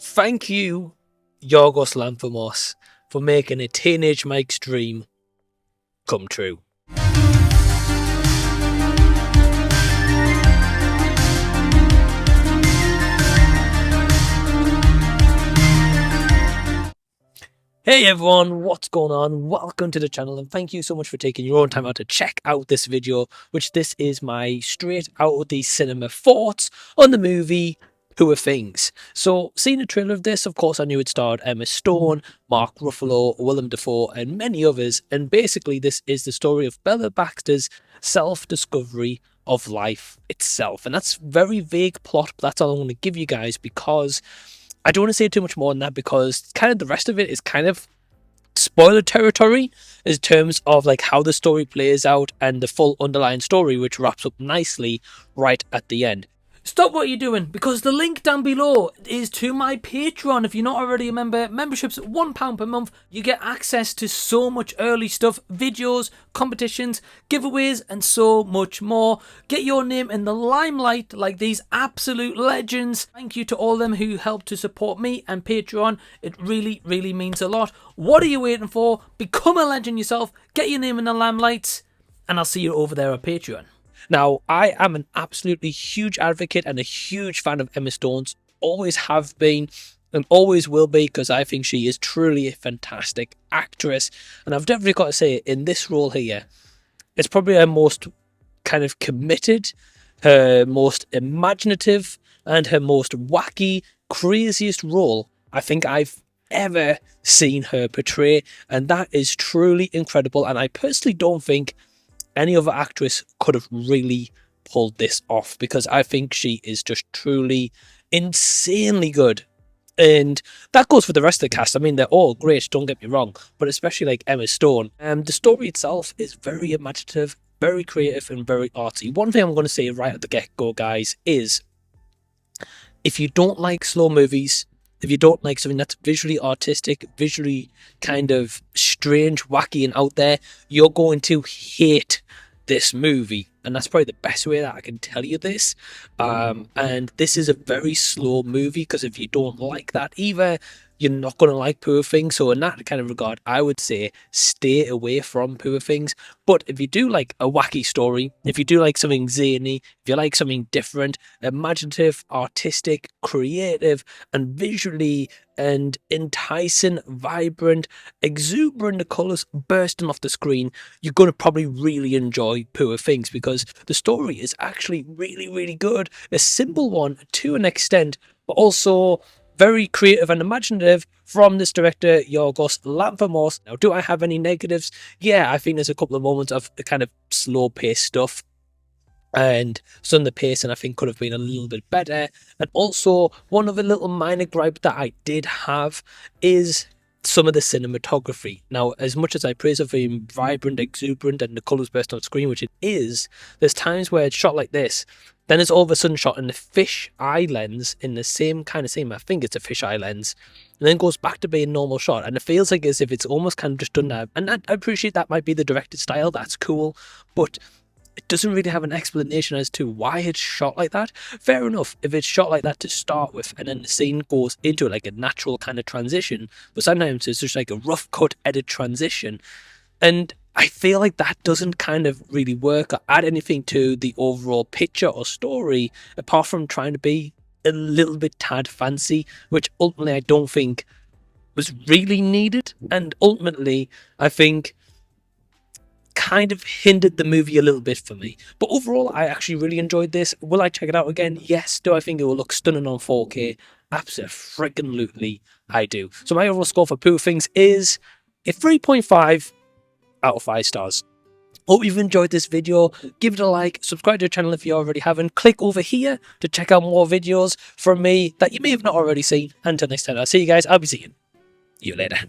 Thank you, Yargos Lanthimos, for making a teenage Mike's dream come true. Hey everyone, what's going on? Welcome to the channel and thank you so much for taking your own time out to check out this video, which this is my straight out of the cinema thoughts on the movie Poor Things. So, seeing a trailer of this, of course I knew it starred Emma Stone, Mark Ruffalo, Willem Dafoe and many others, and basically this is the story of Bella Baxter's self-discovery of life itself. And that's very vague plot, but that's all I'm going to give you guys because I don't want to say too much more than that because kind of the rest of it is kind of spoiler territory in terms of like how the story plays out and the full underlying story, which wraps up nicely right at the end. Stop what you're doing, because the link down below is to my Patreon. If you're not already a member, membership's £1 per month. You get access to so much early stuff, videos, competitions, giveaways, and so much more. Get your name in the limelight like these absolute legends. Thank you to all of them who helped to support me and Patreon. It really, really means a lot. What are you waiting for? Become a legend yourself. Get your name in the limelight, and I'll see you over there on Patreon. Now, I am an absolutely huge advocate and a huge fan of Emma Stone's. Always have been and always will be, because I think she is truly a fantastic actress. And I've definitely got to say, in this role here, it's probably her most kind of committed, her most imaginative, and her most wacky, craziest role I think I've ever seen her portray. And that is truly incredible. And I personally don't think any other actress could have really pulled this off, because I think she is just truly insanely good. And that goes for the rest of the cast. I mean, they're all great, don't get me wrong, but especially like Emma Stone. The story itself is very imaginative, very creative, and very artsy. One thing I'm going to say right at the get-go, guys, is if you don't like slow movies, if you don't like something that's visually artistic, visually kind of strange, wacky and out there, you're going to hate this movie. And that's probably the best way that I can tell you this. And this is a very slow movie, because if you don't like that either, you're not going to like Poor Things. So in that kind of regard, I would say stay away from Poor Things. But if you do like a wacky story, if you do like something zany, if you like something different, imaginative, artistic, creative, and visually and enticing, vibrant, exuberant, the colours bursting off the screen, you're going to probably really enjoy Poor Things, because the story is actually really, really good. A simple one to an extent, but also very creative and imaginative from this director, Yargos Lanthimos. Now, do I have any negatives? Yeah, I think there's a couple of moments of kind of slow-paced stuff, and some of the pacing I think could have been a little bit better. And also, one other little minor gripe that I did have is some of the cinematography. Now, as much as I praise it for being vibrant, exuberant, and the colours burst on screen, which it is, there's times where it's shot like this, then it's all of a sudden shot in the fish eye lens, in the same kind of scene, I think it's a fish eye lens, and then goes back to being normal shot, and it feels like as if it's almost kind of just done that. And I appreciate that might be the directed style, that's cool, but it doesn't really have an explanation as to why it's shot like that. Fair enough if it's shot like that to start with, and then the scene goes into like a natural kind of transition, but sometimes it's just like a rough cut edit transition, and I feel like that doesn't kind of really work or add anything to the overall picture or story, apart from trying to be a little bit tad fancy, which ultimately I don't think was really needed, and ultimately I think kind of hindered the movie a little bit for me. But overall, I actually really enjoyed this. Will I check it out again? Yes. Do I think it will look stunning on 4K? Absolutely, I do. So my overall score for Poor Things is a 3.5 out of 5 stars. Hope you've enjoyed this video. Give it a like, subscribe to the channel if you already haven't. Click over here to check out more videos from me that you may have not already seen. Until next time, I'll see you guys. I'll be seeing you later.